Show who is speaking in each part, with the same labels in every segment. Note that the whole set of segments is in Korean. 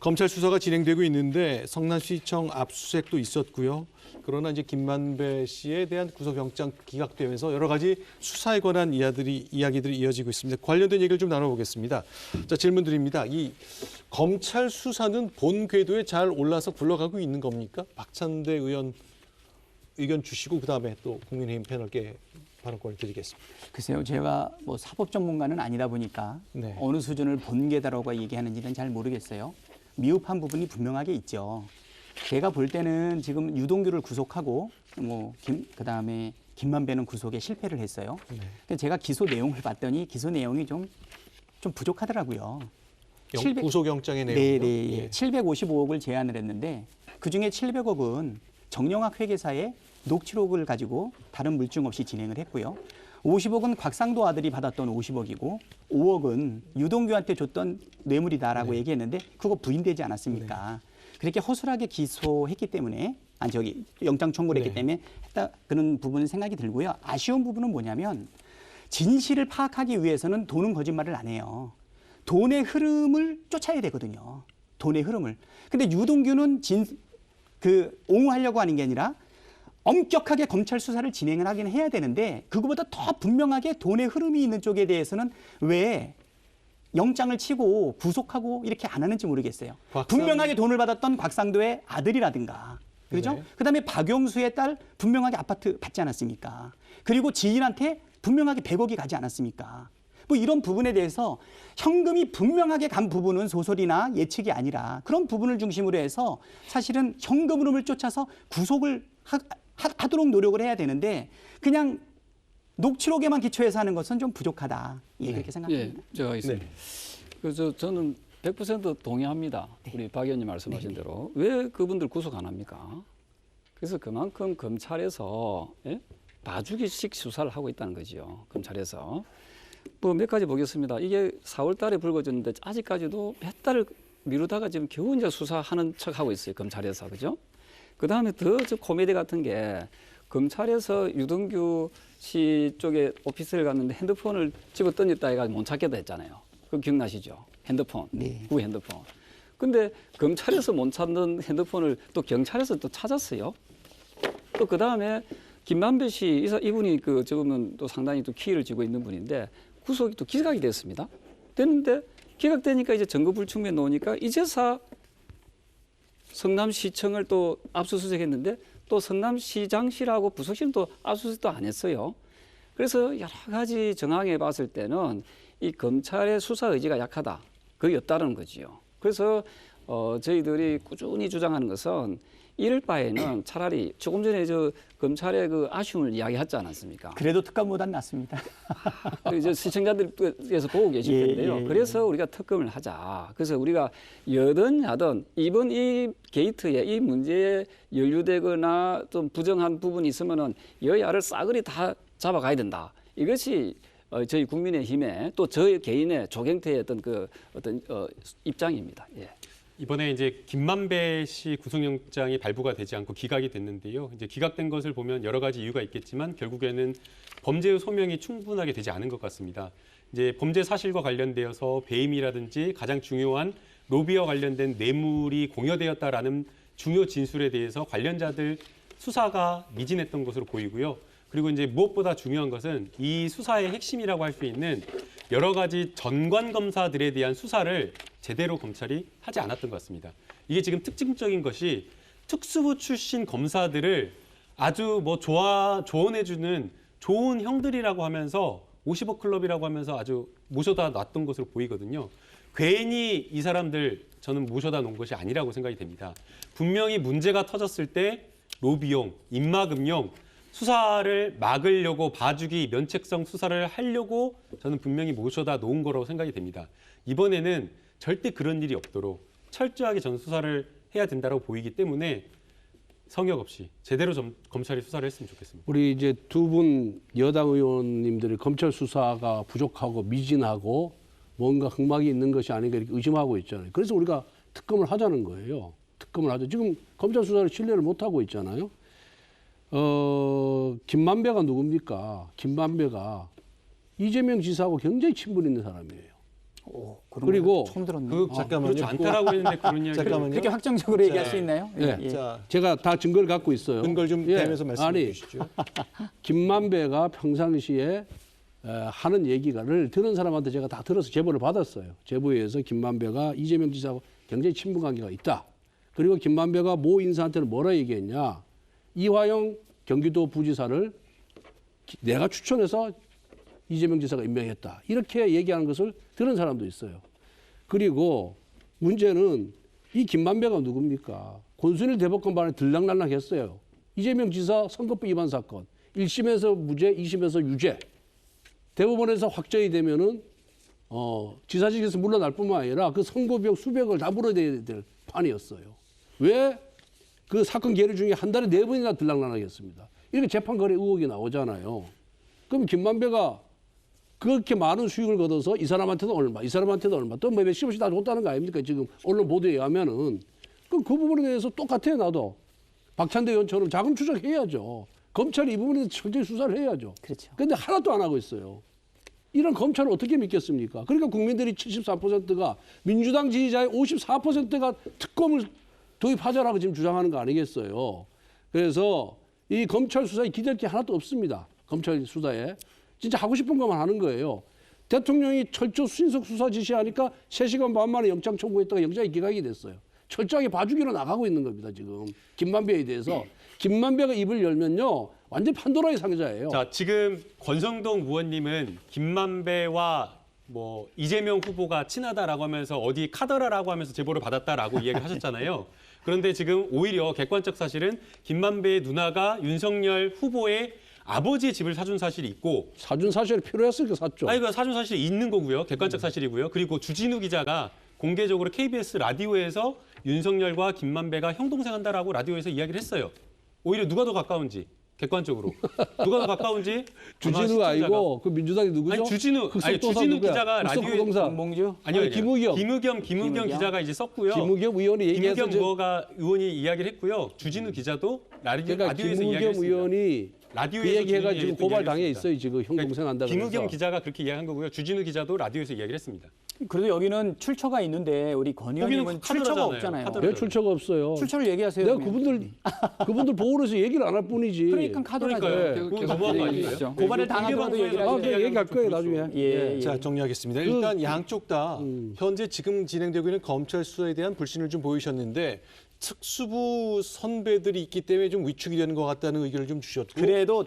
Speaker 1: 검찰 수사가 진행되고 있는데 성남시청 압수수색도 있었고요. 그러나 이제 김만배 씨에 대한 구속영장 기각되면서 여러 가지 수사에 관한 이야기들이 이어지고 있습니다. 관련된 얘기를 좀 나눠보겠습니다. 자, 질문 드립니다. 이 검찰 수사는 본 궤도에 잘 올라서 굴러가고 있는 겁니까? 박찬대 의원 의견 주시고 그다음에 또 국민의힘 패널께 발언권을 드리겠습니다.
Speaker 2: 글쎄요, 제가 뭐 사법 전문가는 아니다 보니까
Speaker 1: 네.
Speaker 2: 어느 수준을 본계다라고 얘기하는지는 잘 모르겠어요. 미흡한 부분이 분명하게 있죠. 제가 볼 때는 지금 유동규를 구속하고 그다음에 김만배는 구속에 실패를 했어요.
Speaker 1: 네.
Speaker 2: 근데 제가 기소 내용을 봤더니 기소 내용이 좀 부족하더라고요.
Speaker 1: 구속영장의 내용이요?
Speaker 2: 네.
Speaker 1: 예.
Speaker 2: 755억을 제안을 했는데 그중에 700억은 정영학 회계사의 녹취록을 가지고 다른 물증 없이 진행을 했고요. 50억은 곽상도 아들이 받았던 50억이고 5억은 유동규한테 줬던 뇌물이다라고 얘기했는데 그거 부인되지 않았습니까? 그렇게 허술하게 기소했기 때문에 영장 청구를 했기 때문에 했다 그런 부분은 생각이 들고요. 아쉬운 부분은 뭐냐면 진실을 파악하기 위해서는 돈은 거짓말을 안 해요. 돈의 흐름을 쫓아야 되거든요. 돈의 흐름을. 근데 유동규는 옹호하려고 하는 게 아니라 엄격하게 검찰 수사를 진행을 하긴 해야 되는데 그거보다 더 분명하게 돈의 흐름이 있는 쪽에 대해서는 왜 영장을 치고 구속하고 이렇게 안 하는지 모르겠어요. 분명하게 돈을 받았던 곽상도의 아들이라든가 그렇죠?
Speaker 1: 네.
Speaker 2: 그다음에 박영수의 딸 분명하게 아파트 받지 않았습니까? 그리고 지인한테 분명하게 100억이 가지 않았습니까? 뭐 이런 부분에 대해서 현금이 분명하게 간 부분은 소설이나 예측이 아니라 그런 부분을 중심으로 해서 사실은 현금 흐름을 쫓아서 구속을 하도록 노력을 해야 되는데 그냥 녹취록에만 기초해서 하는 것은 좀 부족하다. 그렇게 생각합니다.
Speaker 3: 제가 있습니다. 그래서 저는 100% 동의합니다. 우리 박 의원님 말씀하신 대로. 왜 그분들 구속 안 합니까? 그래서 그만큼 검찰에서 봐주기식 수사를 하고 있다는 거죠. 검찰에서. 뭐 몇 가지 보겠습니다. 이게 4월 달에 불거졌는데 아직까지도 몇 달을 미루다가 지금 겨우 이제 수사하는 척하고 있어요. 검찰에서. 그죠? 그다음에 더 코미디 같은 게 검찰에서 유동규 씨 쪽에 오피스를 갔는데 핸드폰을 집어 던졌다 해가지고 못 찾겠다 했잖아요. 그거 기억나시죠? 핸드폰, 구 핸드폰. 근데 검찰에서 못 찾는 핸드폰을 또 경찰에서 또 찾았어요. 또 그다음에 김만배 씨 이분이 지금은 또 상당히 또 키를 쥐고 있는 분인데 구속이 또 기각이 됐습니다. 됐는데 기각되니까 이제 증거불충분에 놓으니까 이제사 성남시청을 또 압수수색했는데 또 성남시장실하고 부속실은 또 압수수색도 안 했어요. 그래서 여러 가지 정황에 봤을 때는 이 검찰의 수사 의지가 약하다. 그게 없다는 거지요. 그래서 저희들이 꾸준히 주장하는 것은 이럴 바에는 차라리 조금 전에 검찰의 아쉬움을 이야기하지 않았습니까?
Speaker 2: 그래도 특감보단 낫습니다.
Speaker 3: 이제 시청자들께서 보고 계실 텐데요. 그래서 우리가 특검을 하자. 그래서 우리가 여든 야든 이번 이 게이트에 이 문제에 연루되거나 좀 부정한 부분이 있으면은 여야를 싸그리 다 잡아가야 된다. 이것이 저희 국민의힘의 또 저희 개인의 조경태의 어떤 입장입니다. 예.
Speaker 4: 이번에 이제 김만배 씨 구속영장이 발부가 되지 않고 기각이 됐는데요. 이제 기각된 것을 보면 여러 가지 이유가 있겠지만 결국에는 범죄의 소명이 충분하게 되지 않은 것 같습니다. 이제 범죄 사실과 관련되어서 배임이라든지 가장 중요한 로비와 관련된 뇌물이 공여되었다라는 중요 진술에 대해서 관련자들 수사가 미진했던 것으로 보이고요. 그리고 이제 무엇보다 중요한 것은 이 수사의 핵심이라고 할 수 있는 여러 가지 전관 검사들에 대한 수사를 제대로 검찰이 하지 않았던 것 같습니다. 이게 지금 특징적인 것이 특수부 출신 검사들을 아주 조언해주는 좋은 형들이라고 하면서 50억 클럽이라고 하면서 아주 모셔다 놨던 것으로 보이거든요. 괜히 이 사람들 저는 모셔다 놓은 것이 아니라고 생각이 됩니다. 분명히 문제가 터졌을 때 로비용, 입막음용, 수사를 막으려고 봐주기, 면책성 수사를 하려고 저는 분명히 모셔다 놓은 거라고 생각이 됩니다. 이번에는 절대 그런 일이 없도록 철저하게 전 수사를 해야 된다고 보이기 때문에 성역 없이 제대로 검찰이 수사를 했으면 좋겠습니다.
Speaker 5: 우리 이제 두 분 여당 의원님들이 검찰 수사가 부족하고 미진하고 뭔가 흑막이 있는 것이 아닌가 이렇게 의심하고 있잖아요. 그래서 우리가 특검을 하자는 거예요. 특검을 하자. 지금 검찰 수사를 신뢰를 못 하고 있잖아요. 김만배가 누굽니까? 김만배가 이재명 지사하고 굉장히 친분 있는 사람이에요.
Speaker 2: 그런
Speaker 5: 그리고
Speaker 2: 거 처음 들었네.
Speaker 1: 잠깐만요.
Speaker 4: 그렇지 않다라고 했는데 그런 이야기.
Speaker 1: 잠깐만요.
Speaker 2: 그렇게 확정적으로 얘기할 수 있나요?
Speaker 5: 네.
Speaker 1: 자,
Speaker 5: 제가 다 증거를 갖고 있어요.
Speaker 1: 근거를 좀 대면서 말씀해
Speaker 5: 아니,
Speaker 1: 주시죠.
Speaker 5: 김만배가 평상시에 하는 얘기를 들은 사람한테 제가 다 들어서 제보를 받았어요. 제보에 의해서 김만배가 이재명 지사하고 굉장히 친분 관계가 있다. 그리고 김만배가 모 인사한테는 뭐라 얘기했냐. 이화영 경기도 부지사를 내가 추천해서 이재명 지사가 임명했다. 이렇게 얘기하는 것을 들은 사람도 있어요. 그리고 문제는 이 김만배가 누굽니까? 권순일 대법관반에 들락날락했어요. 이재명 지사 선거법 위반 사건 1심에서 무죄, 2심에서 유죄. 대법원에서 확정이 되면은 지사직에서 물러날 뿐만 아니라 그 선고비용 수백을 다 물어내야 될 판이었어요. 왜? 그 사건 계류 중에 한 달에 4번이나 들락날락했습니다. 이렇게 재판 거래 의혹이 나오잖아요. 그럼 김만배가 그렇게 많은 수익을 거둬서 이 사람한테도 얼마, 이 사람한테도 얼마, 또 뭐 몇십억씩 다 줬다는 거 아닙니까? 지금 언론 보도에 의하면은. 그럼 그 부분에 대해서 똑같아요, 나도. 박찬대 의원처럼 자금 추적해야죠. 검찰이 이 부분에 대해서 철저히 수사를 해야죠.
Speaker 2: 그렇죠.
Speaker 5: 근데 하나도 안 하고 있어요. 이런 검찰을 어떻게 믿겠습니까? 그러니까 국민들이 73%가 민주당 지지자의 54%가 특검을 도입하자라고 지금 주장하는 거 아니겠어요? 그래서 이 검찰 수사에 기댈 게 하나도 없습니다. 검찰 수사에. 진짜 하고 싶은 것만 하는 거예요. 대통령이 철저 신속 수사 지시하니까 3시간 반 만에 영장 청구했다가 영장이 기각이 됐어요. 철저하게 봐주기로 나가고 있는 겁니다. 지금 김만배에 대해서. 김만배가 입을 열면요. 완전 판도라의 상자예요.
Speaker 4: 자, 지금 권성동 의원님은 김만배와 뭐 이재명 후보가 친하다라고 하면서 어디 카더라라고 하면서 제보를 받았다라고 이야기를 하셨잖아요. 그런데 지금 오히려 객관적 사실은 김만배의 누나가 윤석열 후보의 아버지의 집을 사준 사실이 있고
Speaker 5: 사준 사실이 필요했으니까 샀죠.
Speaker 4: 아니, 그 사준 사실이 있는 거고요. 객관적 사실이고요. 그리고 주진우 기자가 공개적으로 KBS 라디오에서 윤석열과 김만배가 형동생 한다라고 라디오에서 이야기를 했어요. 오히려 누가 더 가까운지 객관적으로 누가 더 가까운지 아마
Speaker 5: 주진우가
Speaker 4: 시청자가-
Speaker 5: 아니고 그 민주당이 누구죠?
Speaker 4: 아니 주진우
Speaker 5: 흑석도사
Speaker 4: 기자가 라디오에
Speaker 5: 부동산.
Speaker 2: 홍봉주?
Speaker 4: 아니요
Speaker 5: 김의겸.
Speaker 4: 김의겸 기자가 이제 썼고요.
Speaker 5: 김의겸 의원이 얘기해서
Speaker 4: 김의겸 의원이 이야기를 했고요. 주진우 기자도
Speaker 5: 그러니까
Speaker 4: 라디오에서 이야기를
Speaker 5: 김의겸
Speaker 4: 했습니다.
Speaker 5: 의원이 그
Speaker 4: 라디오에서
Speaker 5: 얘기해가지고
Speaker 4: 주진우
Speaker 5: 고발
Speaker 4: 이야기를
Speaker 5: 당해
Speaker 4: 했습니다.
Speaker 5: 있어요. 지금 형동생 한다고
Speaker 4: 김의겸
Speaker 5: 그래서.
Speaker 4: 기자가 그렇게 이야기한 거고요. 주진우 기자도 라디오에서 이야기를 했습니다.
Speaker 2: 그래도 여기는 출처가 있는데 우리 권 의원님은
Speaker 4: 거기는
Speaker 2: 출처가
Speaker 4: 카더라잖아요.
Speaker 2: 없잖아요.
Speaker 4: 카더라.
Speaker 5: 왜 출처가 없어요?
Speaker 2: 출처를 얘기하세요.
Speaker 5: 내가
Speaker 2: 그러면.
Speaker 5: 그분들 보호를 해서 얘기를 안 할 뿐이지.
Speaker 2: 그러니까 카더라죠.
Speaker 4: 그러니까요.
Speaker 5: 네.
Speaker 4: 그건 너무한 거 아닌가요?
Speaker 3: 얘기하시죠.
Speaker 2: 고발을 당하더라도 얘기를
Speaker 5: 아,
Speaker 2: 하세요.
Speaker 5: 그 얘기할 거예요 나중에.
Speaker 2: 예.
Speaker 1: 자, 정리하겠습니다. 일단 양쪽 다 현재 지금 진행되고 있는 검찰 수사에 대한 불신을 좀 보이셨는데 특수부 선배들이 있기 때문에 좀 위축이 되는 것 같다는 의견을 좀 주셨고
Speaker 2: 그래도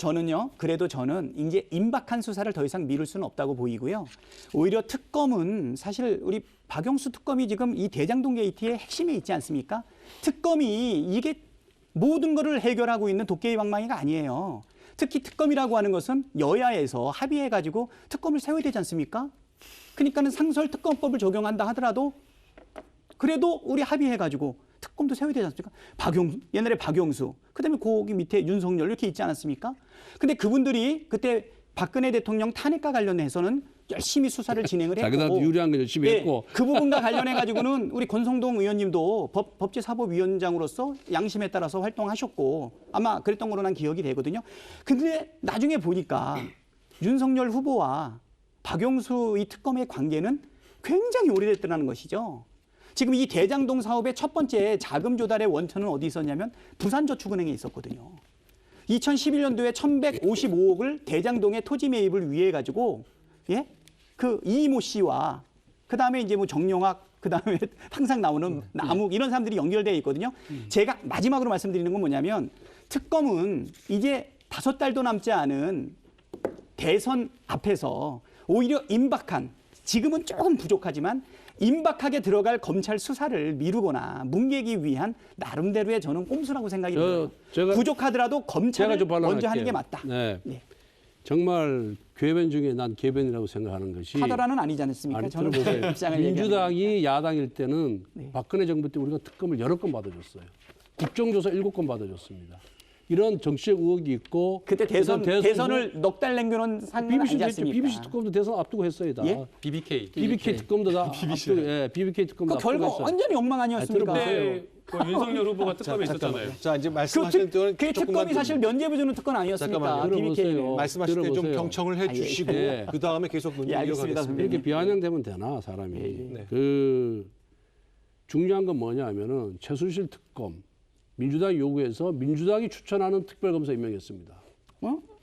Speaker 2: 저는 이제 임박한 수사를 더 이상 미룰 수는 없다고 보이고요. 오히려 특검은 사실 우리 박영수 특검이 지금 이 대장동 게이트의 핵심에 있지 않습니까? 특검이 이게 모든 것을 해결하고 있는 도깨비 방망이가 아니에요. 특히 특검이라고 하는 것은 여야에서 합의해가지고 특검을 세워야 되지 않습니까? 그러니까는 상설특검법을 적용한다 하더라도 그래도 우리 합의해가지고 특검도 세워야 되지 않습니까? 옛날에 박영수, 그다음에 거기 밑에 윤석열 이렇게 있지 않았습니까? 근데 그분들이 그때 박근혜 대통령 탄핵과 관련해서는 열심히 수사를 진행을 했고
Speaker 5: 자기들한테 유리한 거 열심히
Speaker 2: 예,
Speaker 5: 했고.
Speaker 2: 그 부분과 관련해 가지고는 우리 권성동 의원님도 법제사법위원장으로서 양심에 따라서 활동하셨고 아마 그랬던 걸로 난 기억이 되거든요. 근데 나중에 보니까 윤석열 후보와 박영수 이 특검의 관계는 굉장히 오래됐다는 것이죠. 지금 이 대장동 사업의 첫 번째 자금 조달의 원천은 어디 있었냐면 부산저축은행에 있었거든요. 2011년도에 1,155억을 대장동의 토지 매입을 위해 가지고 예? 그 이모 씨와 그다음에 이제 뭐 정영학 그다음에 항상 나오는 남욱 이런 사람들이 연결되어 있거든요. 제가 마지막으로 말씀드리는 건 뭐냐면 특검은 이제 5달도 남지 않은 대선 앞에서 오히려 임박한 지금은 조금 부족하지만 임박하게 들어갈 검찰 수사를 미루거나 뭉개기 위한 나름대로의 저는 꼼수라고 생각이 들어요. 부족하더라도 검찰을
Speaker 5: 좀
Speaker 2: 먼저 하는 게 맞다.
Speaker 5: 네.
Speaker 2: 네.
Speaker 5: 정말 궤변 중에 난 궤변이라고 생각하는 것이
Speaker 2: 카더라는 아니지 않습니까?
Speaker 5: 아니,
Speaker 2: 저는
Speaker 5: 들어보세요.
Speaker 2: 그 입장을 얘기하는
Speaker 5: 민주당이 야당일 때는
Speaker 2: 네.
Speaker 5: 박근혜 정부 때 우리가 특검을 여러 건 받아줬어요. 국정조사 7건 받아줬습니다. 이런 정치적 의혹이 있고
Speaker 2: 그때
Speaker 5: 그다음
Speaker 2: 대선을 넉 달 남겨놓은 상황
Speaker 5: BBC
Speaker 2: 아니지 않습니까?
Speaker 5: BBC 특검도 대선 앞두고 했어요 다.
Speaker 2: 예?
Speaker 4: BBK.
Speaker 5: BBK 특검도 다 앞두고 BBK 특검도
Speaker 2: 그 결과
Speaker 5: 앞두고 했어요.
Speaker 2: 완전히 엉망 아니었습니까?
Speaker 5: 들어보세요.
Speaker 4: 네, 윤석열 후보가 특검에 있었잖아요.
Speaker 1: 자, 이제 말씀하신 동안
Speaker 2: 그 특검이 사실 면죄부 주는 특권 아니었습니까?
Speaker 1: 잠깐만요.
Speaker 2: BBK는.
Speaker 1: 말씀하실 때 좀
Speaker 5: 들어보세요.
Speaker 1: 경청을 해주시고
Speaker 5: 예.
Speaker 1: 그 다음에 계속 논의
Speaker 2: 예, 알겠습니다,
Speaker 1: 이어가겠습니다.
Speaker 5: 이렇게 비아냥되면 되나 사람이?
Speaker 1: 네.
Speaker 5: 그 중요한 건 뭐냐면은 최순실 특검 민주당이 요구해서 민주당이 추천하는 특별검사 임명했습니다.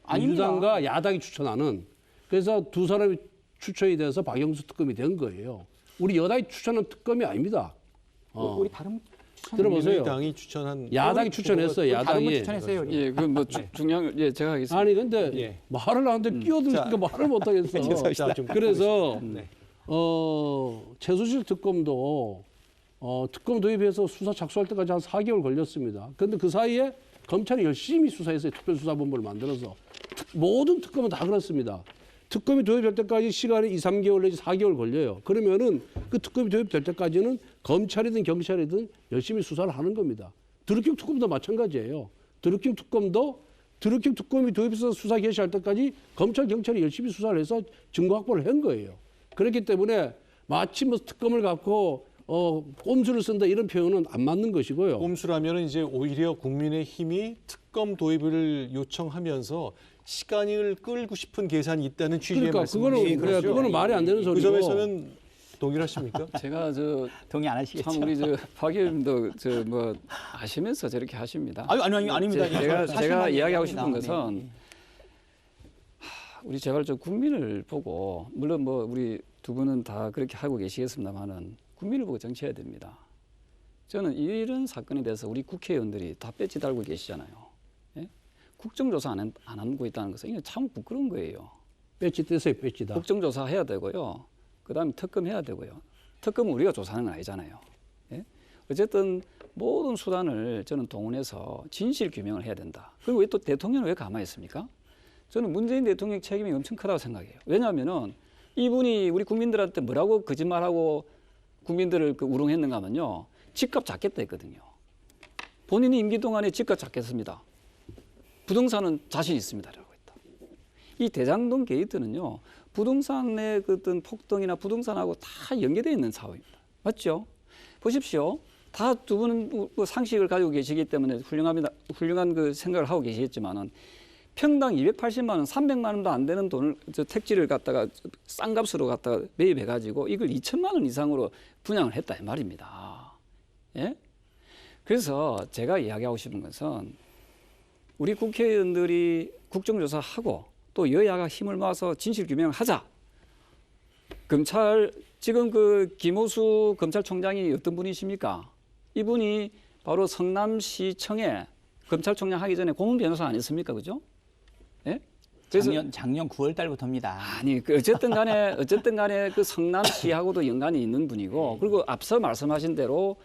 Speaker 2: 아닙니다.
Speaker 5: 민주당과 야당이 추천하는 그래서 두 사람이 추천이 돼서 박영수 특검이 된 거예요. 우리 여당이 추천한 특검이 아닙니다.
Speaker 2: 우리 다른
Speaker 5: 들어보세요.
Speaker 1: 당이 추천한
Speaker 5: 야당이 추천했어요.
Speaker 2: 다른 거
Speaker 5: 야당이.
Speaker 2: 추천했어요. 우리.
Speaker 3: 예, 그뭐 중요한 예, 제가 하겠습니다.
Speaker 5: 아니 근데
Speaker 1: 예.
Speaker 5: 말을 하는데 끼어드니까 말을 못 하겠어.
Speaker 1: 자, 좀
Speaker 5: 그래서
Speaker 1: 네.
Speaker 5: 최순실 특검도 특검 도입해서 수사 착수할 때까지 한 4개월 걸렸습니다. 그런데 그 사이에 검찰이 열심히 수사했어요. 특별수사본부를 만들어서 모든 특검은 다 그렇습니다. 특검이 도입될 때까지 시간이 2, 3개월 내지 4개월 걸려요. 그러면은 그 특검이 도입될 때까지는 검찰이든 경찰이든 열심히 수사를 하는 겁니다. 드루킹 특검도 마찬가지예요. 드루킹 특검이 도입해서 수사 개시할 때까지 검찰 경찰이 열심히 수사를 해서 증거 확보를 한 거예요. 그렇기 때문에 마치 뭐 특검을 갖고 꼼수를 쓴다 이런 표현은 안 맞는 것이고요.
Speaker 1: 꼼수라면은 이제 오히려 국민의힘이 특검 도입을 요청하면서 시간을 끌고 싶은 계산이 있다는 취지의
Speaker 5: 그러니까
Speaker 1: 말씀이신 거죠?
Speaker 5: 그거는 말이 안 되는
Speaker 1: 그
Speaker 5: 소리고.
Speaker 1: 점에서는 동일하십니까?
Speaker 3: 제가 저
Speaker 2: 동의 안 하시겠죠?
Speaker 3: 참 우리 박 의원님도 저 뭐 아시면서 저렇게 하십니다.
Speaker 2: 아니 아닙니다.
Speaker 3: 제가
Speaker 2: 사실만
Speaker 3: 이야기하고
Speaker 2: 얘기합니다.
Speaker 3: 싶은 것은
Speaker 2: 네.
Speaker 3: 우리 제발 저 국민을 보고 물론 뭐 우리 두 분은 다 그렇게 하고 계시겠습니다만은 국민을 보고 정치해야 됩니다. 저는 이런 사건에 대해서 우리 국회의원들이 다 배지 달고 계시잖아요. 예? 국정조사 안 하고 있다는 것은 이게 참 부끄러운 거예요.
Speaker 5: 배지 떼세요, 배지다.
Speaker 3: 국정조사 해야 되고요. 그다음에 특검해야 되고요. 특검은 우리가 조사하는 건 아니잖아요. 예? 어쨌든 모든 수단을 저는 동원해서 진실 규명을 해야 된다. 그리고 왜 또 대통령은 왜 가만히 있습니까? 저는 문재인 대통령 책임이 엄청 크다고 생각해요. 왜냐하면은 이분이 우리 국민들한테 뭐라고 거짓말하고 국민들을 우롱했는가 하면요. 집값 잡겠다 했거든요. 본인이 임기 동안에 집값 잡겠습니다. 부동산은 자신 있습니다라고 했다. 이 대장동 게이트는요. 부동산의 그 어떤 폭등이나 부동산하고 다 연계되어 있는 사업입니다. 맞죠? 보십시오. 다 두 분은 상식을 가지고 계시기 때문에 훌륭한 그 생각을 하고 계시겠지만은 평당 280만 원, 300만 원도 안 되는 돈을 택지를 갖다가 싼 값으로 갖다가 매입해 가지고 이걸 2천만 원 이상으로 분양을 했다 이 말입니다. 예? 그래서 제가 이야기하고 싶은 것은 우리 국회의원들이 국정조사하고 또 여야가 힘을 모아서 진실 규명을 하자. 검찰 지금 그 김호수 검찰총장이 어떤 분이십니까? 이분이 바로 성남시청에 검찰총장 하기 전에 고문 변호사 아니었습니까, 그죠? 예? 그래서
Speaker 2: 작년 9월 달부터입니다.
Speaker 3: 아니 어쨌든 간에 그 성남시하고도 연관이 있는 분이고 그리고 앞서 말씀하신 대로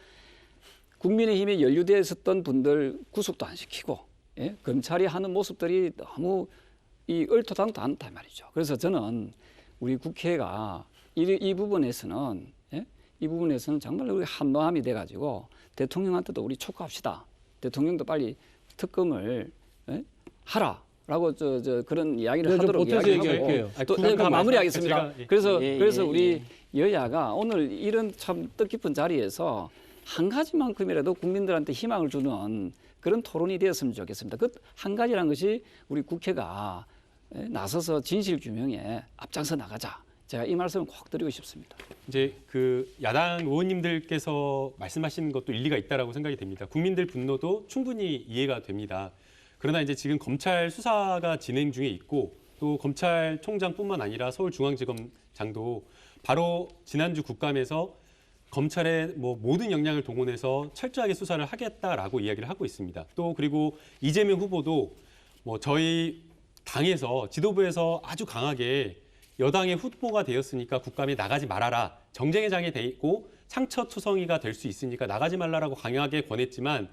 Speaker 3: 국민의힘에 연루되어 있었던 분들 구속도 안 시키고 예? 검찰이 하는 모습들이 너무 이 얼토당토 않다 말이죠. 그래서 저는 우리 국회가 이 부분에서는 예? 이 부분에서는 정말 우리 한마음이 돼가지고 대통령한테도 우리 촉구합시다. 대통령도 빨리 특검을 예? 하라라고 그런 이야기를
Speaker 5: 네, 좀
Speaker 3: 하도록
Speaker 5: 보태서
Speaker 3: 이야기하고
Speaker 5: 얘기할게요.
Speaker 3: 또
Speaker 4: 잠깐만.
Speaker 3: 마무리하겠습니다.
Speaker 4: 제가-
Speaker 3: 그래서 우리 여야가 오늘 이런 참 뜻깊은 자리에서 한 가지만큼이라도 국민들한테 희망을 주는 그런 토론이 되었으면 좋겠습니다. 그 한 가지라는 것이 우리 국회가 나서서 진실 규명에 앞장서 나가자. 제가 이 말씀을 꼭 드리고 싶습니다.
Speaker 4: 이제 그 야당 의원님들께서 말씀하신 것도 일리가 있다라고 생각이 됩니다. 국민들 분노도 충분히 이해가 됩니다. 그러나 이제 지금 검찰 수사가 진행 중에 있고 또 검찰총장뿐만 아니라 서울중앙지검장도 바로 지난주 국감에서 검찰의 모든 역량을 동원해서 철저하게 수사를 하겠다라고 이야기를 하고 있습니다. 또 그리고 이재명 후보도 저희 당에서 지도부에서 아주 강하게 여당의 후보가 되었으니까 국감에 나가지 말아라. 정쟁의 장에 돼 있고 상처투성이가 될 수 있으니까 나가지 말라라고 강하게 권했지만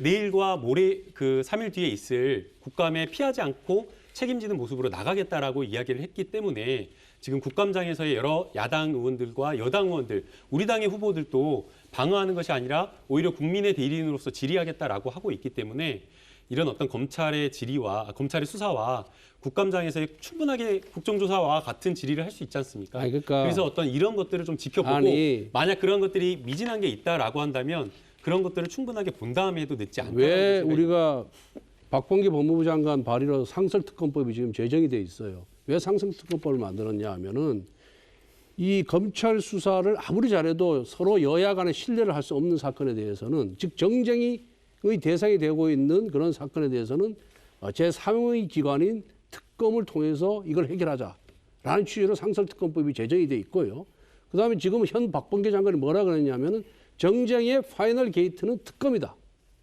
Speaker 4: 내일과 모레 그 3일 뒤에 있을 국감에 피하지 않고 책임지는 모습으로 나가겠다라고 이야기를 했기 때문에 지금 국감장에서의 여러 야당 의원들과 여당 의원들, 우리 당의 후보들도 방어하는 것이 아니라 오히려 국민의 대리인으로서 질의하겠다라고 하고 있기 때문에 이런 어떤 검찰의 검찰의 수사와 국감장에서의 충분하게 국정조사와 같은 질의를 할 수 있지 않습니까?
Speaker 5: 아니, 그러니까
Speaker 4: 그래서 어떤 이런 것들을 좀 지켜보고 만약 그런 것들이 미진한 게 있다라고 한다면 그런 것들을 충분하게 본 다음에 해도 늦지 않다.
Speaker 5: 왜 우리가 박범계 법무부 장관 발의로 상설특검법이 지금 제정이 돼 있어요. 왜 상설특검법을 만들었냐 하면은 이 검찰 수사를 아무리 잘해도 서로 여야 간에 신뢰를 할 수 없는 사건에 대해서는, 즉 정쟁의 대상이 되고 있는 그런 사건에 대해서는 제3의 기관인 특검을 통해서 이걸 해결하자라는 취지로 상설특검법이 제정이 돼 있고요. 그다음에 지금 현 박범계 장관이 뭐라 그랬냐면은 정쟁의 파이널 게이트는 특검이다,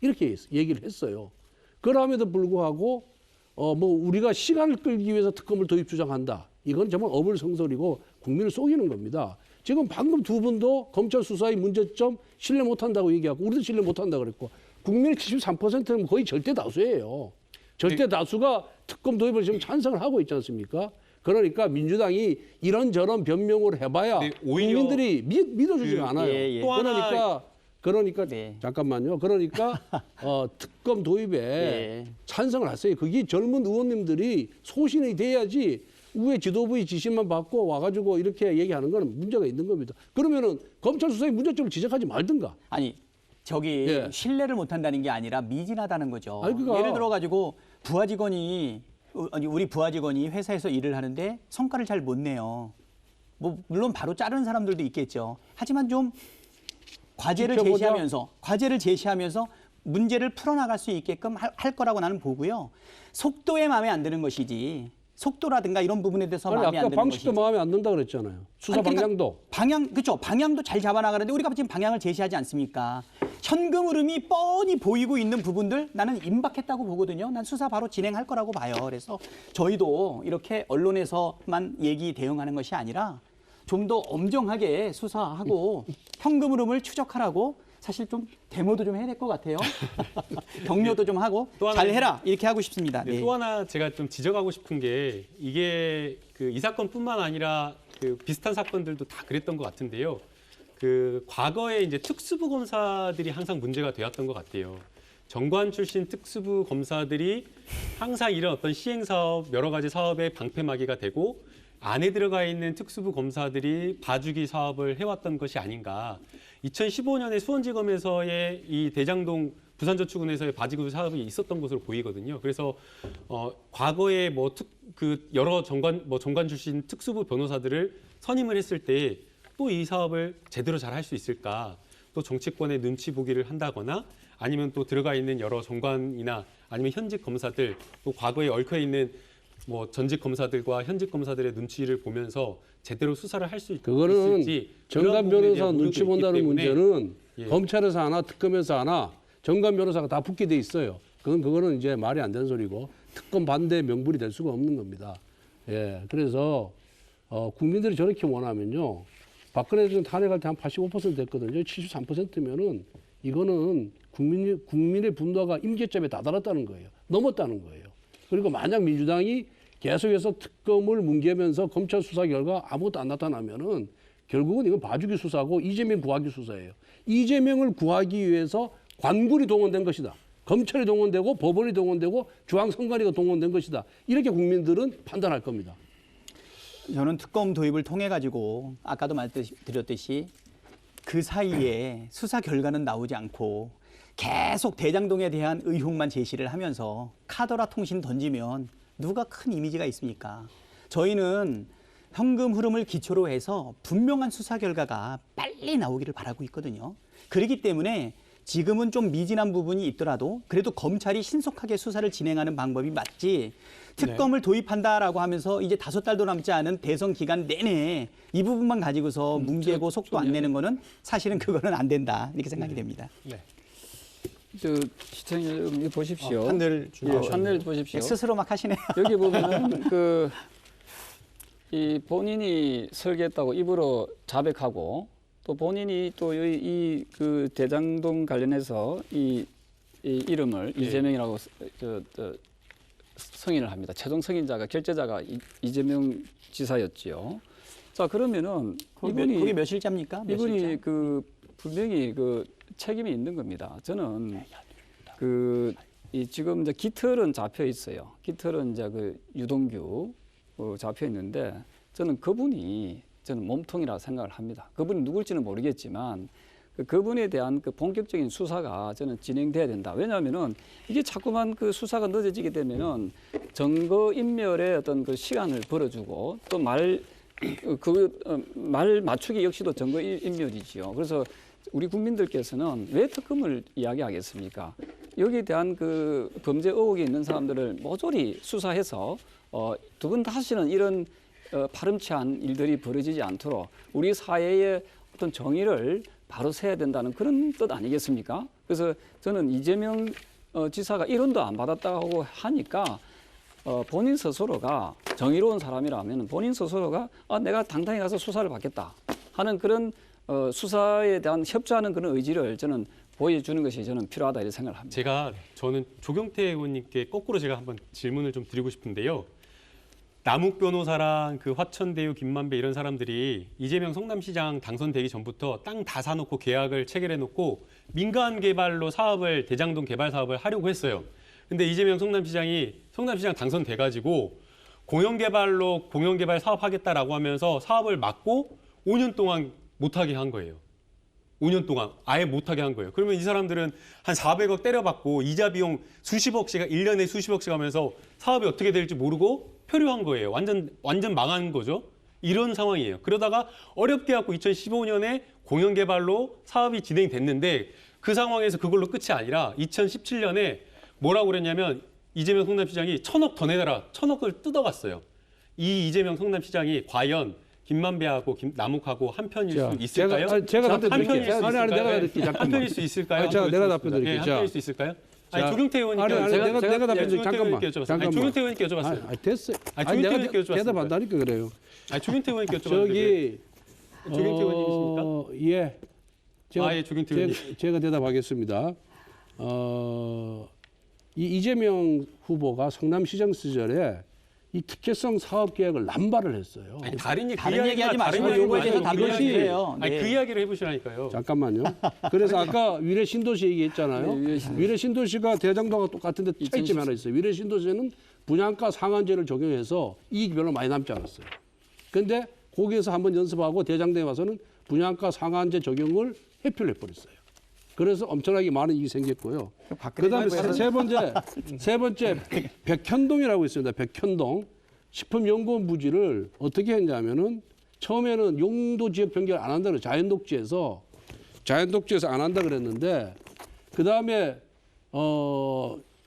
Speaker 5: 이렇게 얘기를 했어요. 그럼에도 불구하고 뭐 우리가 시간을 끌기 위해서 특검을 도입 주장한다, 이건 정말 어불성설이고 국민을 속이는 겁니다. 지금 방금 두 분도 검찰 수사의 문제점 신뢰 못한다고 얘기하고, 우리도 신뢰 못한다고 그랬고, 국민의 73%는 거의 절대 다수예요. 절대 다수가 특검 도입을 지금 찬성을 하고 있지 않습니까? 그러니까 민주당이 이런저런 변명을 해봐야
Speaker 4: 오히려
Speaker 5: 국민들이 믿어주지가 않아요.
Speaker 4: 또 하나
Speaker 5: 그러니까
Speaker 2: 네.
Speaker 5: 잠깐만요. 그러니까 특검 도입에
Speaker 2: 네.
Speaker 5: 찬성을 하세요. 그게 젊은 의원님들이 소신이 돼야지 위에 지도부의 지시만 받고 와가지고 이렇게 얘기하는 건 문제가 있는 겁니다. 그러면은 검찰 수사의 문제점을 지적하지 말든가.
Speaker 2: 아니 저기
Speaker 5: 예.
Speaker 2: 신뢰를 못한다는 게 아니라 미진하다는 거죠.
Speaker 5: 아니, 그러니까.
Speaker 2: 예를 들어 가지고 부하 직원이 우리 부하 직원이 회사에서 일을 하는데 성과를 잘 못 내요. 뭐 물론 바로 자르는 사람들도 있겠죠. 하지만 좀 과제를 제시하면서 문제를 풀어나갈 수 있게끔 할 거라고 나는 보고요. 속도에 마음에 안 드는 것이지. 속도라든가 이런 부분에 대해서
Speaker 5: 아니,
Speaker 2: 마음에 안
Speaker 5: 아까
Speaker 2: 드는
Speaker 5: 방식도
Speaker 2: 것이지.
Speaker 5: 마음에 안 든다 그랬잖아요. 수사
Speaker 2: 아니, 그러니까
Speaker 5: 방향도.
Speaker 2: 그렇죠. 방향도 잘 잡아나가는데 우리가 지금 방향을 제시하지 않습니까? 현금 흐름이 뻔히 보이고 있는 부분들 나는 임박했다고 보거든요. 난 수사 바로 진행할 거라고 봐요. 그래서 저희도 이렇게 언론에서만 얘기 대응하는 것이 아니라 좀 더 엄정하게 수사하고 현금 흐름을 추적하라고 사실 좀 데모도 좀 해야 될 것 같아요. 격려도 좀 하고
Speaker 4: 또 하나
Speaker 2: 잘 해라 이렇게 하고 싶습니다.
Speaker 4: 네,
Speaker 2: 네.
Speaker 4: 또 하나 제가 좀 지적하고 싶은 게, 이게 이 사건뿐만 아니라 비슷한 사건들도 다 그랬던 것 같은데요. 과거에 이제 특수부 검사들이 항상 문제가 되었던 것 같아요. 정관 출신 특수부 검사들이 항상 이런 어떤 시행 사업, 여러 가지 사업에 방패막이가 되고, 안에 들어가 있는 특수부 검사들이 봐주기 사업을 해왔던 것이 아닌가. 2015년에 수원지검에서의 이 대장동 부산저축은행에서의 봐주기 사업이 있었던 것으로 보이거든요. 그래서 과거에 여러 정관 출신 특수부 변호사들을 선임을 했을 때 또 이 사업을 제대로 잘 할 수 있을까? 또 정치권의 눈치 보기를 한다거나, 아니면 또 들어가 있는 여러 정관이나 아니면 현직 검사들, 또 과거에 얽혀 있는 전직 검사들과 현직 검사들의 눈치를 보면서 제대로 수사를 할 수
Speaker 5: 그거는
Speaker 4: 있을지,
Speaker 5: 정관 변호사 눈치 본다는 문제는
Speaker 4: 예.
Speaker 5: 검찰에서 하나 특검에서 하나 정관 변호사가 다 붙게 돼 있어요. 그거는 이제 말이 안 되는 소리고 특검 반대 명분이 될 수가 없는 겁니다. 예, 그래서 국민들이 저렇게 원하면요, 박근혜 대통령 탄핵할 때 한 85% 됐거든요. 73%면은 이거는 국민의 분노가 임계점에 다다랐다는 거예요. 넘었다는 거예요. 그리고 만약 민주당이 계속해서 특검을 뭉개면서 검찰 수사 결과 아무것도 안 나타나면은 결국은 이건 봐주기 수사고 이재명 구하기 수사예요. 이재명을 구하기 위해서 관군이 동원된 것이다. 검찰이 동원되고 법원이 동원되고 중앙선관위가 동원된 것이다. 이렇게 국민들은 판단할 겁니다.
Speaker 2: 저는 특검 도입을 통해 가지고 아까도 말씀드렸듯이 그 사이에 수사 결과는 나오지 않고 계속 대장동에 대한 의혹만 제시를 하면서 카더라 통신 던지면 누가 큰 이미지가 있습니까? 저희는 현금 흐름을 기초로 해서 분명한 수사 결과가 빨리 나오기를 바라고 있거든요. 그렇기 때문에 지금은 좀 미진한 부분이 있더라도 그래도 검찰이 신속하게 수사를 진행하는 방법이 맞지, 특검을 도입한다라고 하면서 이제 5달도 남지 않은 대선 기간 내내 이 부분만 가지고서 뭉개고 속도 안 내는 거는 사실은 그거는 안 된다 이렇게 생각이 됩니다.
Speaker 1: 네.
Speaker 3: 시청자 여러분 이거 보십시오.
Speaker 1: 판넬
Speaker 3: 판넬 보십시오.
Speaker 2: 스스로 막 하시네요.
Speaker 3: 여기 보면은 이 본인이 설계했다고 입으로 자백하고, 또 본인이 또 이 대장동 관련해서 이 이름을 이재명이라고 승인을 합니다. 최종 승인자가 결재자가 이재명 지사였지요. 자, 그러면은
Speaker 2: 그게 몇 실자입니까? 몇
Speaker 3: 이분이
Speaker 2: 실자?
Speaker 3: 분명히 책임이 있는 겁니다. 저는 지금 이제 깃털은 잡혀 있어요. 깃털은 이제 유동규 잡혀 있는데, 저는 그분이 몸통이라 생각을 합니다. 그분이 누굴지는 모르겠지만 그분에 대한 그 본격적인 수사가 저는 진행돼야 된다. 왜냐하면은 이게 자꾸만 그 수사가 늦어지게 되면은 증거 인멸의 어떤 그 시간을 벌어주고 또 말 맞추기 역시도 증거 인멸이지요. 그래서 우리 국민들께서는 왜 특검을 이야기하겠습니까? 여기에 대한 그 범죄 의혹이 있는 사람들을 모조리 수사해서 두 번 다시는 이런 파렴치한 일들이 벌어지지 않도록 우리 사회의 어떤 정의를 바로 세야 된다는 그런 뜻 아니겠습니까? 그래서 저는 이재명 지사가 1원도 안 받았다고 하니까 본인 스스로가 정의로운 사람이라면 본인 스스로가 내가 당당히 가서 수사를 받겠다 하는 그런 수사에 대한 협조하는 그런 의지를 저는 보여주는 것이 저는 필요하다 이렇게 생각을 합니다.
Speaker 4: 저는 조경태 의원님께 거꾸로 제가 한번 질문을 좀 드리고 싶은데요. 남욱 변호사랑 그 화천대유 김만배 이런 사람들이 이재명 성남시장 당선되기 전부터 땅 다 사놓고 계약을 체결해놓고 민간 개발로 사업을 대장동 개발 사업을 하려고 했어요. 근데 이재명 성남시장 당선돼가지고 공영개발로 공영개발 사업하겠다라고 하면서 사업을 막고 5년 동안 못하게 한 거예요. 5년 동안 아예 못하게 한 거예요. 그러면 이 사람들은 한 400억 때려받고 이자 비용 수십억씩 1년에 수십억씩 하면서 사업이 어떻게 될지 모르고 표류한 거예요. 완전 망한 거죠. 이런 상황이에요. 그러다가 어렵게 갖고 2015년에 공영개발로 사업이 진행됐는데 그 상황에서 그걸로 끝이 아니라 2017년에 뭐라고 그랬냐면 이재명 성남시장이 1,000억 더 내놔라. 1,000억을 뜯어갔어요. 이 이재명 성남시장이 과연 김만배하고 남욱하고 한편일 수 있을까요?
Speaker 5: 제가 답변 드릴게요. 아니, 내가 드릴게요. 잠깐만.
Speaker 4: 한편일 수 있을까요?
Speaker 5: 내가 답변 드릴게요.
Speaker 4: 한편일 수 있을까요? 아니,
Speaker 5: 자,
Speaker 4: 조경태 의원님께
Speaker 5: 내가 답변 드릴게요.
Speaker 4: 잠깐만. 조경태 의원님께 여쭤봤어요.
Speaker 5: 됐어요.
Speaker 4: 조경태
Speaker 5: 내가
Speaker 4: 의원님께 여쭤봤어요.
Speaker 5: 대답한다니까 그래요.
Speaker 4: 조경태 의원님께 여쭤봤는데.
Speaker 5: 저기
Speaker 4: 조경태 의원님이십니까?
Speaker 5: 예.
Speaker 4: 예, 조경태 의원님.
Speaker 5: 제가 대답하겠습니다. 이 이재명 후보가 성남시장 시절에 이 특혜성 사업 계획을 남발을 했어요.
Speaker 4: 아니, 다른
Speaker 2: 얘기하지 마시고 요거에 대해서 답변해 주세요.
Speaker 4: 아니, 그 이야기를 해보시라니까요.
Speaker 5: 잠깐만요. 그래서 아까 위례 신도시 얘기했잖아요. 위례 신도시가 대장동과 똑같은데 차이점이 하나 있어요. 위례 신도시는 분양가 상한제를 적용해서 이익이 별로 많이 남지 않았어요. 그런데 거기에서 한번 연습하고 대장동에 와서는 분양가 상한제 적용을 회피를 해버렸어요. 그래서 엄청나게 많은 이익이 생겼고요. 그다음에 세 번째 백현동이라고 있습니다. 백현동 식품연구원 부지를 어떻게 했냐면은 처음에는 용도 지역 변경 안 한다 그래. 자연독지에서 안 한다 그랬는데 그다음에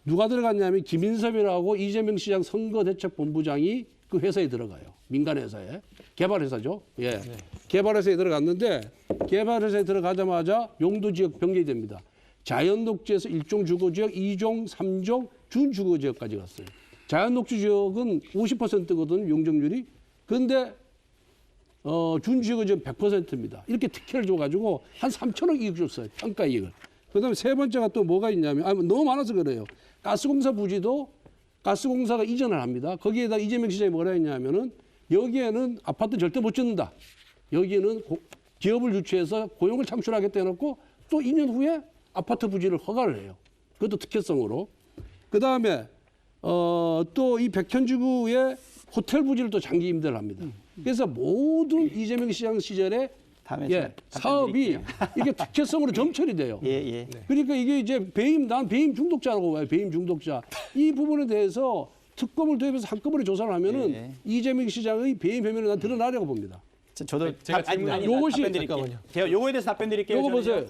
Speaker 5: 누가 들어갔냐면 김인섭이라고 이재명 시장 선거대책본부장이 그 회사에 들어가요. 민간 회사에. 개발회사죠. 예. 개발회사에 들어갔는데 개발회사에 들어가자마자 용도지역 변경이 됩니다. 자연녹지에서 1종 주거지역, 2종, 3종 준주거지역까지 갔어요. 자연녹지 지역은 50%거든 용적률이. 그런데 준주거지역 100%입니다. 이렇게 특혜를 줘가지고 한 3천억 이익 줬어요. 평가 이익을. 그다음에 세 번째가 또 뭐가 있냐면 너무 많아서 그래요. 가스공사 부지도 가스공사가 이전을 합니다. 거기에다 이재명 시장이 뭐라 했냐면은 여기에는 아파트 절대 못 짓는다. 여기는 기업을 유치해서 고용을 창출하겠다 해놓고 또 2년 후에 아파트 부지를 허가를 해요. 그것도 특혜성으로. 그다음에 또 이 백현지구에 호텔 부지를 또 장기 임대를 합니다. 그래서 모든 이재명 시장 시절에 사업이 이게 특혜성으로 점철이 돼요.
Speaker 2: 예.
Speaker 5: 그러니까 이게 이제 난 배임 중독자라고 봐요. 배임 중독자. 이 부분에 대해서 특검을 도입해서 한꺼번에 조사를 하면은 이재명 시장의 배임 혐의를 난 드러나려고 봅니다.
Speaker 2: 저도
Speaker 5: 요것이
Speaker 2: 제가 요거에 대해서 답변 드릴게요.
Speaker 5: 요거 보세요.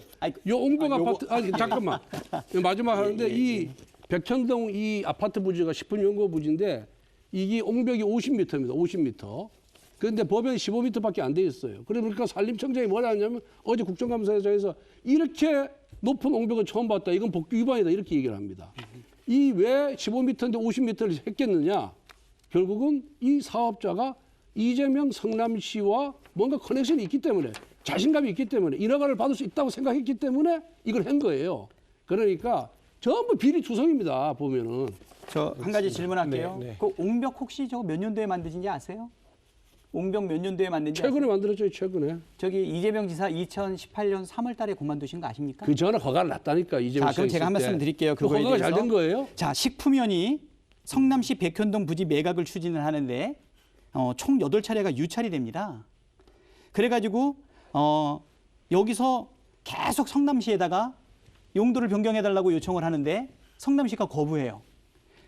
Speaker 5: 요 옹벽 아파트 잠깐만. 마지막 하는데 이 백현동 이 아파트 부지가 10분 연구 부지인데 이게 옹벽이 50m입니다. 50m. 그런데 법엔 15m밖에 안 돼 있어요. 그러니까 산림청장이 뭐라 하냐면 어제 국정감사에서 이렇게 높은 옹벽을 처음 봤다. 이건 법규 위반이다. 이렇게 얘기를 합니다. 이 왜 15m인데 50m를 했겠느냐? 결국은 이 사업자가 이재명 성남시와 뭔가 커넥션이 있기 때문에 자신감이 있기 때문에 인허가를 받을 수 있다고 생각했기 때문에 이걸 한 거예요. 그러니까 전부 비리투성입니다. 보면은.
Speaker 2: 저 한 가지 질문할게요.
Speaker 1: 네.
Speaker 2: 그 옹벽 혹시 저거 몇 년도에 만드신지 아세요? 옹벽 몇 년도에 만든지
Speaker 5: 최근에
Speaker 2: 아세요?
Speaker 5: 만들었죠. 최근에.
Speaker 2: 저기 이재명 지사 2018년 3월 달에 그만두신 거 아십니까?
Speaker 5: 그 전에 허가를 놨다니까. 이재명
Speaker 2: 자, 그럼 제가 한 말씀 드릴게요. 그거에
Speaker 5: 허가가
Speaker 2: 대해서.
Speaker 5: 잘 된 거예요?
Speaker 2: 자, 식품위원이 성남시 백현동 부지 매각을 추진을 하는데 총 8차례가 유찰이 됩니다. 그래가지고 여기서 계속 성남시에다가 용도를 변경해달라고 요청을 하는데 성남시가 거부해요.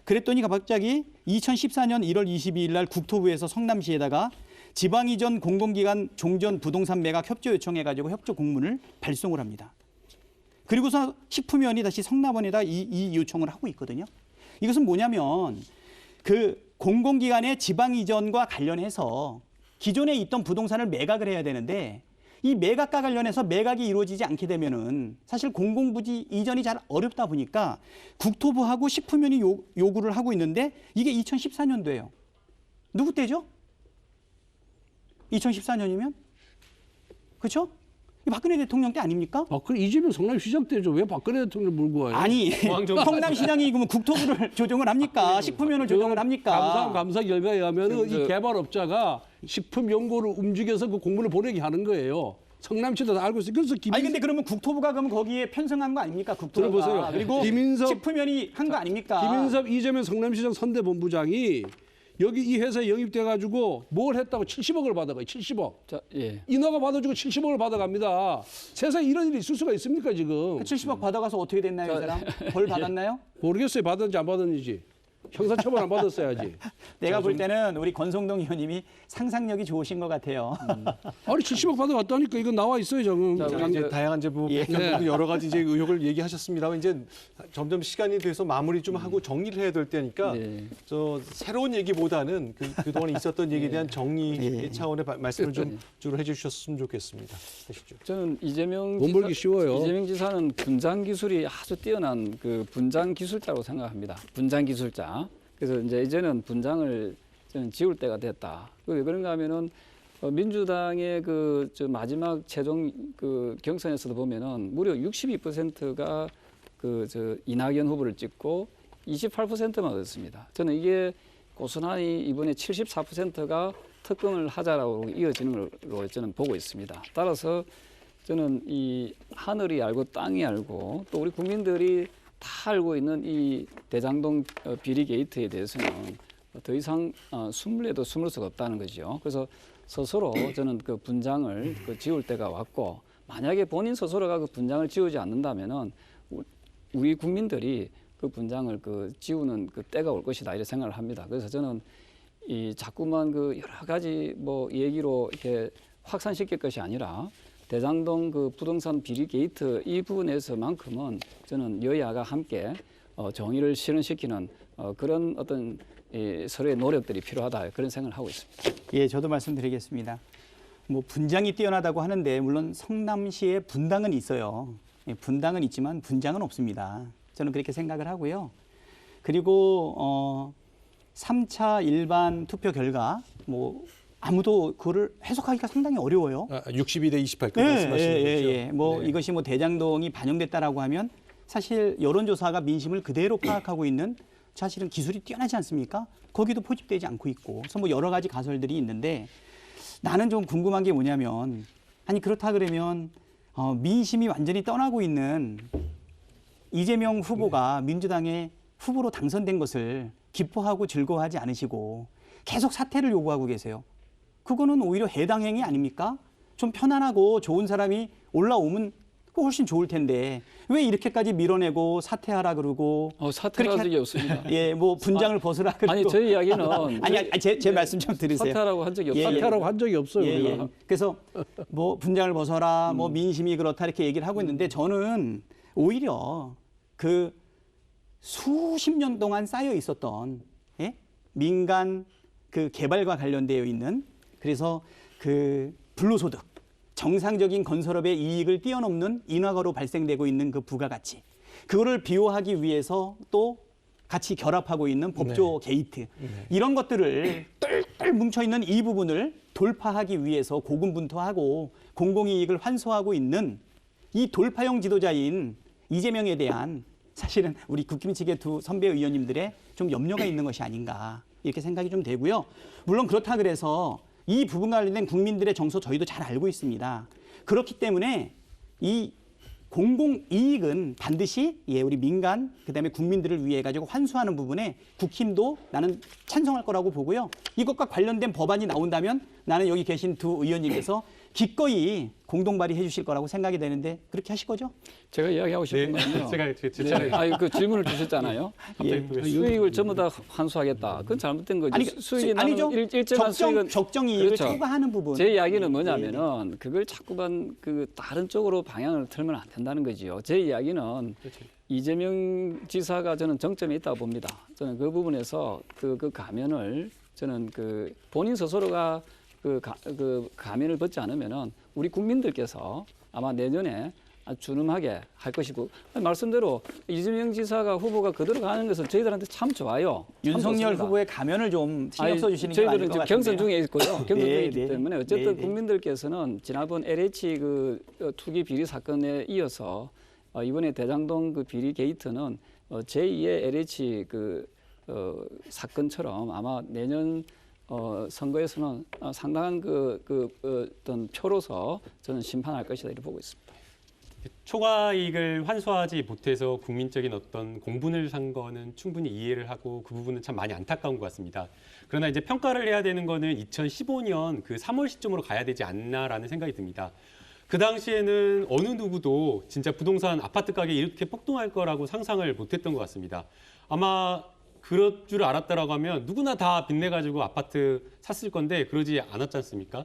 Speaker 2: 그랬더니 갑자기 2014년 1월 22일 날 국토부에서 성남시에다가 지방 이전 공공기관 종전 부동산 매각 협조 요청해가지고 협조 공문을 발송을 합니다. 그리고서 식품위원이 다시 성남원에다 이 요청을 하고 있거든요. 이것은 뭐냐면 그 공공기관의 지방 이전과 관련해서 기존에 있던 부동산을 매각을 해야 되는데 이 매각과 관련해서 매각이 이루어지지 않게 되면은 사실 공공부지 이전이 잘 어렵다 보니까 국토부하고 식품위원이 요구를 하고 있는데 이게 2014년도예요. 누구 때죠? 2014년이면? 그렇죠? 박근혜 대통령 때 아닙니까?
Speaker 5: 박근혜 이재명 성남시장 때죠. 왜 박근혜 대통령 물고 와요?
Speaker 2: 아니,
Speaker 4: 공항정
Speaker 2: 성남시장이 그러면 국토부를 조정을 합니까? 식품위원을 조정을 합니까?
Speaker 5: 감사 결과에 의하면 이 개발업자가 식품 연구를 움직여서 그 공문을 보내게 하는 거예요. 성남시도 다 알고 있어요. 그래서
Speaker 2: 아니 근데 그러면 국토부가 그러면 거기에 편성한 거 아닙니까? 국토부가.
Speaker 5: 들어보세요.
Speaker 2: 그리고
Speaker 5: 김인섭-
Speaker 2: 식품위원이 한 거 아닙니까?
Speaker 5: 김인섭 이재명 성남시장 선대본부장이 여기 이 회사에 영입돼 가지고 뭘 했다고 70억을 받아가요. 70억.
Speaker 3: 자, 예.
Speaker 5: 인허가 받아주고 70억을 받아갑니다. 세상에 이런 일이 있을 수가 있습니까 지금?
Speaker 2: 그 70억 받아가서 어떻게 됐나요, 이 사람? 벌 받았나요?
Speaker 5: 모르겠어요. 받았는지 안 받았는지. 형사처벌 안 받았어야지.
Speaker 2: 내가 볼 때는 우리 권성동 의원님이 상상력이 좋으신 것 같아요.
Speaker 5: 아니 70억 받아갔다니까 이거 나와 있어요 지금.
Speaker 3: 자,
Speaker 1: 자, 이제 다양한 이제 뭐
Speaker 2: 예.
Speaker 1: 백현도 여러 가지 이제 의혹을 얘기하셨습니다만 이제 점점 시간이 돼서 마무리 좀 하고 정리를 해야 될 때니까
Speaker 3: 네.
Speaker 1: 저 새로운 얘기보다는 그동안 있었던 얘기에 대한 정리
Speaker 2: 예.
Speaker 1: 차원의 말씀을 좀 주로 해주셨으면 좋겠습니다. 하시죠.
Speaker 3: 저는 이재명
Speaker 5: 돈 벌기 쉬워요.
Speaker 3: 이재명 지사는 분장 기술이 아주 뛰어난 그 분장 기술자라고 생각합니다. 분장 기술자. 그래서 이제는 분장을 저는 지울 때가 됐다. 왜 그런가 하면은 민주당의 저 마지막 최종 그 경선에서도 보면은 무려 62%가 저 이낙연 후보를 찍고 28%만 얻었습니다. 저는 이게 고스란히 이번에 74%가 특검을 하자라고 이어지는 걸로 저는 보고 있습니다. 따라서 저는 이 하늘이 알고 땅이 알고 또 우리 국민들이 다 알고 있는 이 대장동 비리 게이트에 대해서는 더 이상 숨을래도 숨을 수가 없다는 거죠. 그래서 스스로 저는 그 분장을 지울 때가 왔고 만약에 본인 스스로가 그 분장을 지우지 않는다면은 우리 국민들이 그 분장을 지우는 그 때가 올 것이다 이렇게 생각을 합니다. 그래서 저는 이 자꾸만 그 여러 가지 뭐 얘기로 이렇게 확산시킬 것이 아니라 대장동 그 부동산 비리 게이트 이 부분에서만큼은 저는 여야가 함께 정의를 실현시키는 그런 어떤 서로의 노력들이 필요하다 그런 생각을 하고 있습니다.
Speaker 2: 예, 저도 말씀드리겠습니다. 뭐 분장이 뛰어나다고 하는데 물론 성남시에 분당은 있어요. 예, 분당은 있지만 분장은 없습니다. 저는 그렇게 생각을 하고요. 그리고 3차 일반 투표 결과 뭐 아무도 그거를 해석하기가 상당히 어려워요.
Speaker 1: 62대 28그
Speaker 2: 예,
Speaker 1: 말씀하시는
Speaker 2: 예,
Speaker 1: 거죠.
Speaker 2: 예. 뭐
Speaker 1: 네.
Speaker 2: 이것이 뭐 대장동이 반영됐다라고 하면 사실 여론조사가 민심을 그대로 파악하고 있는 사실은 기술이 뛰어나지 않습니까? 거기도 포집되지 않고 있고, 그래서 뭐 여러 가지 가설들이 있는데 나는 좀 궁금한 게 뭐냐면 아니 그렇다 그러면 민심이 완전히 떠나고 있는 이재명 후보가 민주당의 후보로 당선된 것을 기뻐하고 즐거워하지 않으시고 계속 사퇴를 요구하고 계세요. 그거는 오히려 해당 행위 아닙니까? 좀 편안하고 좋은 사람이 올라오면 훨씬 좋을 텐데 왜 이렇게까지 밀어내고 사퇴하라 그러고
Speaker 3: 사퇴한
Speaker 2: 그렇게
Speaker 3: 적이 없습니다.
Speaker 2: 예, 뭐 분장을 벗으라 그러고
Speaker 3: 아니 저희 이야기는
Speaker 2: 아니 제 말씀 좀 들으세요.
Speaker 3: 사퇴하라고 한 적이
Speaker 2: 예,
Speaker 3: 없어요.
Speaker 5: 사퇴라고 한 적이 없어요.
Speaker 2: 예,
Speaker 5: 우리가.
Speaker 2: 예. 그래서 뭐 분장을 벗어라, 뭐 민심이 그렇다 이렇게 얘기를 하고 있는데 저는 오히려 그 수십 년 동안 쌓여 있었던 예? 민간 그 개발과 관련되어 있는 그래서 그 불로소득 정상적인 건설업의 이익을 뛰어넘는 인화가로 발생되고 있는 그 부가가치 그거를 비호하기 위해서 또 같이 결합하고 있는 법조 게이트 이런 것들을 똘똘 뭉쳐있는 이 부분을 돌파하기 위해서 고군분투하고 공공이익을 환수하고 있는 이 돌파형 지도자인 이재명에 대한 사실은 우리 국힘 측의 두 선배 의원님들의 좀 염려가 있는 것이 아닌가 이렇게 생각이 좀 되고요. 물론 그렇다 그래서 이 부분과 관련된 국민들의 정서 저희도 잘 알고 있습니다. 그렇기 때문에 이 공공이익은 반드시 우리 민간 그다음에 국민들을 위해 가지고 환수하는 부분에 국힘도 나는 찬성할 거라고 보고요. 이것과 관련된 법안이 나온다면 나는 여기 계신 두 의원님께서 기꺼이 공동 발의해 주실 거라고 생각이 되는데 그렇게 하실 거죠?
Speaker 3: 제가 이야기하고 싶은
Speaker 4: 네,
Speaker 3: 건요.
Speaker 4: 제가 제 차례
Speaker 3: 그 질문을 주셨잖아요.
Speaker 2: 예.
Speaker 3: 수익을 전부 다 환수하겠다. 그건 잘못된 거죠.
Speaker 2: 아니,
Speaker 3: 수익이
Speaker 2: 아니죠.
Speaker 3: 나는 일정한 수익은
Speaker 2: 적정 이익을
Speaker 3: 그렇죠.
Speaker 2: 초과하는 부분.
Speaker 3: 제 이야기는
Speaker 2: 예,
Speaker 3: 뭐냐면은 그걸 자꾸만 그 다른 쪽으로 방향을 틀면 안 된다는 거지요. 제 이야기는 이재명 지사가 저는 정점에 있다고 봅니다. 저는 그 부분에서 그 가면을 저는 그 본인 스스로가 그 가면을 벗지 않으면은 우리 국민들께서 아마 내년에 아주 준엄하게 할 것이고 말씀대로 이재명 지사가 후보가 그대로 가는 것은 저희들한테 참 좋아요. 참
Speaker 2: 윤석열
Speaker 3: 좋습니다.
Speaker 2: 후보의 가면을 좀 신경 써주시는 게 맞을
Speaker 3: 저희들은
Speaker 2: 것
Speaker 3: 지금
Speaker 2: 같은데요.
Speaker 3: 경선 중에 있고요. 경선
Speaker 2: 네,
Speaker 3: 중에 있기
Speaker 2: 네.
Speaker 3: 때문에 어쨌든
Speaker 2: 네, 네.
Speaker 3: 국민들께서는 지난번 LH 투기 비리 사건에 이어서 이번에 대장동 그 비리 게이트는 제2의 LH 사건처럼 아마 내년 선거에서는 상당한 어떤 표로서 저는 심판할 것이다 이렇게 보고 있습니다.
Speaker 4: 초과 이익을 환수하지 못해서 국민적인 어떤 공분을 산 거는 충분히 이해를 하고 그 부분은 참 많이 안타까운 것 같습니다. 그러나 이제 평가를 해야 되는 거는 2015년 그 3월 시점으로 가야 되지 않나라는 생각이 듭니다. 그 당시에는 어느 누구도 진짜 부동산 아파트 가격이 이렇게 폭등할 거라고 상상을 못했던 것 같습니다. 아마 그럴 줄 알았다라고 하면 누구나 다 빚내가지고 아파트 샀을 건데 그러지 않았지 않습니까?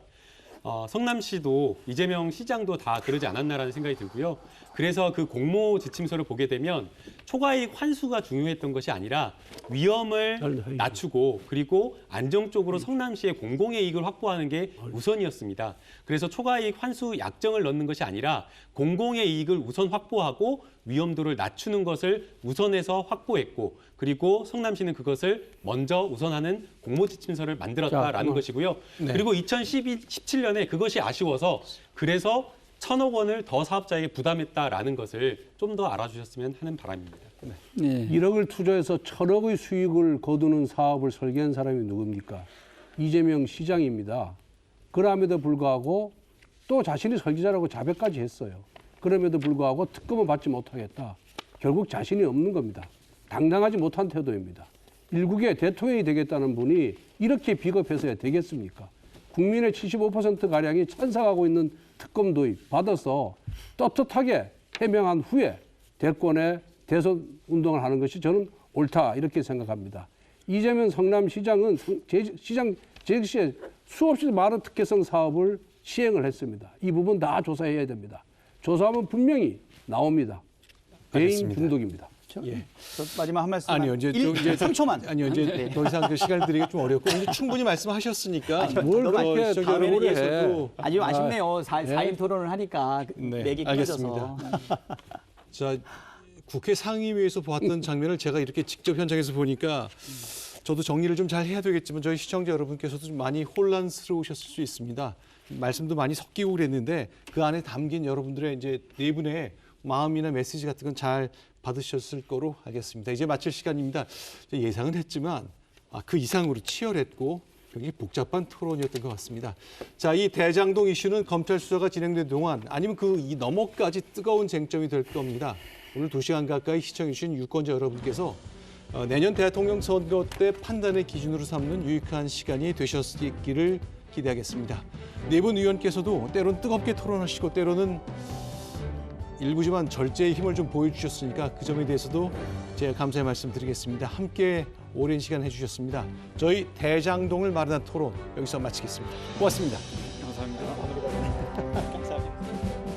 Speaker 4: 성남시도 이재명 시장도 다 그러지 않았나라는 생각이 들고요. 그래서 그 공모 지침서를 보게 되면 초과이익 환수가 중요했던 것이 아니라 위험을 낮추고 그리고 안정적으로 성남시의 공공의 이익을 확보하는 게 우선이었습니다. 그래서 초과이익 환수 약정을 넣는 것이 아니라 공공의 이익을 우선 확보하고 위험도를 낮추는 것을 우선해서 확보했고 그리고 성남시는 그것을 먼저 우선하는 공모지침서를 만들었다라는 것이고요. 그리고 2017년에 그것이 아쉬워서 그래서 1,000억 원을 더 사업자에게 부담했다라는 것을 좀 더 알아주셨으면 하는 바람입니다.
Speaker 3: 네.
Speaker 5: 1억을 투자해서 1,000억의 수익을 거두는 사업을 설계한 사람이 누굽니까? 이재명 시장입니다. 그럼에도 불구하고 또 자신이 설계자라고 자백까지 했어요. 그럼에도 불구하고 특검을 받지 못하겠다. 결국 자신이 없는 겁니다. 당당하지 못한 태도입니다. 일국의 대통령이 되겠다는 분이 이렇게 비겁해서야 되겠습니까? 국민의 75%가량이 찬성하고 있는 특검 도입 받아서 떳떳하게 해명한 후에 대권에 대선 운동을 하는 것이 저는 옳다 이렇게 생각합니다. 이재명 성남시장은 시장 재직 시에 수없이 많은 특혜성 사업을 시행을 했습니다. 이 부분 다 조사해야 됩니다. 조사하면 분명히 나옵니다. 개인
Speaker 1: 알겠습니다.
Speaker 5: 중독입니다.
Speaker 1: 예.
Speaker 2: 저 마지막 한 말씀.
Speaker 1: 아니요, 이제 좀 이제
Speaker 2: 3초만.
Speaker 1: 아니요, 이제 더 이상 그 시간을 드리기 좀 어렵고 이제 충분히 말씀하셨으니까
Speaker 5: 뭘 그렇게
Speaker 1: 시청자
Speaker 5: 답변을
Speaker 1: 여러분께서도
Speaker 2: 아주 아쉽네요. 4인 토론을 하니까
Speaker 1: 네,
Speaker 2: 맥이 끊어져서.
Speaker 1: 자, 국회 상임위에서 보았던 장면을 제가 이렇게 직접 현장에서 보니까 저도 정리를 좀 잘 해야 되겠지만 저희 시청자 여러분께서도 좀 많이 혼란스러우셨을 수 있습니다. 말씀도 많이 섞이고 그랬는데 그 안에 담긴 여러분들의 이제 네 분의 마음이나 메시지 같은 건 잘 받으셨을 거로 알겠습니다. 이제 마칠 시간입니다. 예상은 했지만 그 이상으로 치열했고 굉장히 복잡한 토론이었던 것 같습니다. 자, 이 대장동 이슈는 검찰 수사가 진행된 동안 아니면 이 너머까지 뜨거운 쟁점이 될 겁니다. 오늘 2시간 가까이 시청해 주신 유권자 여러분께서 내년 대통령 선거 때 판단의 기준으로 삼는 유익한 시간이 되셨기를 기대하겠습니다. 네 분 의원께서도 때론 뜨겁게 토론하시고 때로는 일부지만 절제의 힘을 좀 보여주셨으니까 그 점에 대해서도 제가 감사의 말씀 드리겠습니다. 함께 오랜 시간 해주셨습니다. 저희 대장동을 마련한 토론 여기서 마치겠습니다. 고맙습니다.
Speaker 3: 감사합니다.
Speaker 2: 감사합니다.